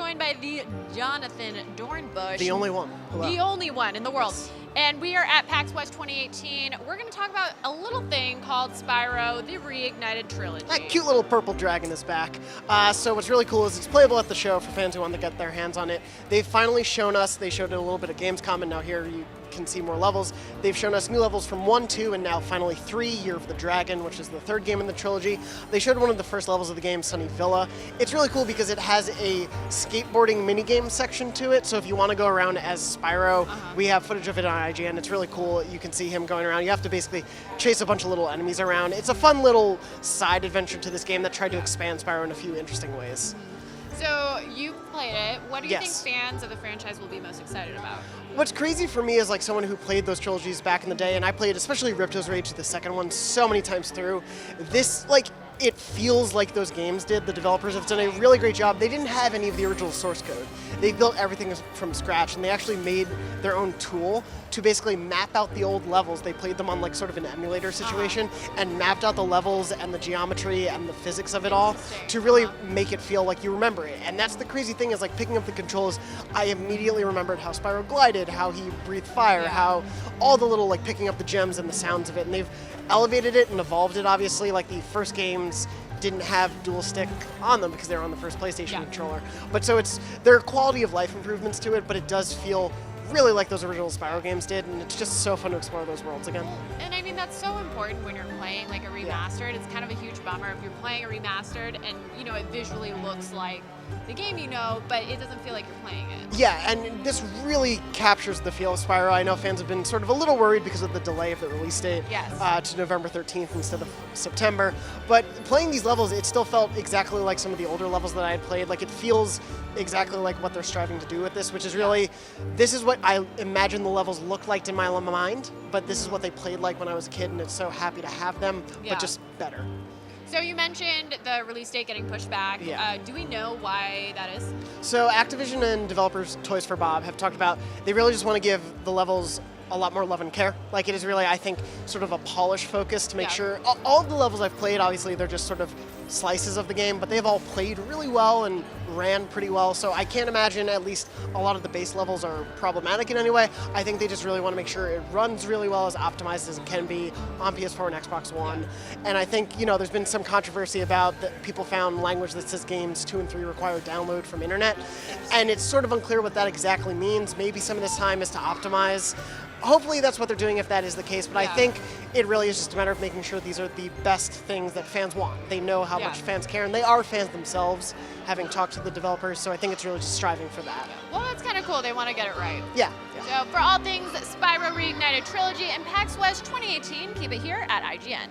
joined by the Jonathon Dornbush. The only one. Hello. The only one in the world. And we are at PAXWest 2018. We're going to talk about a little thing called Spyro, the Reignited Trilogy. That cute little purple dragon is back. So what's really cool is it's playable at the show for fans who want to get their hands on it. They've finally shown us, they showed it a little bit at Gamescom, and now here you can see more levels. They've shown us new levels from 1, 2, and now finally 3, Year of the Dragon, which is the third game in the trilogy. They showed one of the first levels of the game, Sunny Villa. It's really cool because it has a skateboarding minigame section to it, so if you want to go around as Spyro, we have footage of it on IGN. It's really cool. You can see him going around. You have to basically chase a bunch of little enemies around. It's a fun little side adventure to this game that tried to expand Spyro in a few interesting ways. So you played it. What do you Yes. think fans of the franchise will be most excited about? What's crazy for me is like someone who played those trilogies back in the day, and I played especially Ripto's Rage, the second one, so many times through. This, like, it feels like those games did. The developers have done a really great job. They didn't have any of the original source code. They built everything from scratch, and they actually made their own tool to basically map out the old levels. They played them on like sort of an emulator situation and mapped out the levels and the geometry and the physics of it all to really make it feel like you remember it. And that's the crazy thing is like picking up the controls, I immediately remembered how Spyro glided, how he breathed fire, how all the little like picking up the gems and the sounds of it. And they've elevated it and evolved it, obviously. Like the first games didn't have dual stick on them because they were on the first PlayStation controller. But so there are quality of life improvements to it, but it does feel really like those original Spyro games did, and it's just so fun to explore those worlds again. And I mean, that's so important when you're playing like a remastered. It's kind of a huge bummer if you're playing a remastered and, you know, it visually looks like the game you know, but it doesn't feel like you're playing it. Yeah, and this really captures the feel of Spyro. I know fans have been sort of a little worried because of the delay of the release date to November 13th instead of September. But playing these levels, it still felt exactly like some of the older levels that I had played. Like it feels exactly like what they're striving to do with this, which is really, this is what I imagine the levels looked like in my mind, but this is what they played like when I was a kid, and it's so happy to have them, but just better. So you mentioned the release date getting pushed back. Do we know why that is? So Activision and developers Toys for Bob have talked about, they really just want to give the levels a lot more love and care. Like it is really, I think, sort of a polish focus to make sure, all of the levels I've played, obviously they're just sort of slices of the game, but they've all played really well and ran pretty well, so I can't imagine at least a lot of the base levels are problematic in any way. I think they just really want to make sure it runs really well, as optimized as it can be on PS4 and Xbox One. And I think, you know, there's been some controversy about that people found language that says games 2 and 3 require download from internet, and it's sort of unclear what that exactly means. Maybe some of this time is to optimize. Hopefully that's what they're doing if that is the case, but I think it really is just a matter of making sure these are the best things that fans want. They know how much fans care, and they are fans themselves, having talked to the developers, so I think it's really just striving for that. Well, that's kind of cool. They want to get it right. Yeah. So for all things Spyro Reignited Trilogy and PAXWest 2018, keep it here at IGN.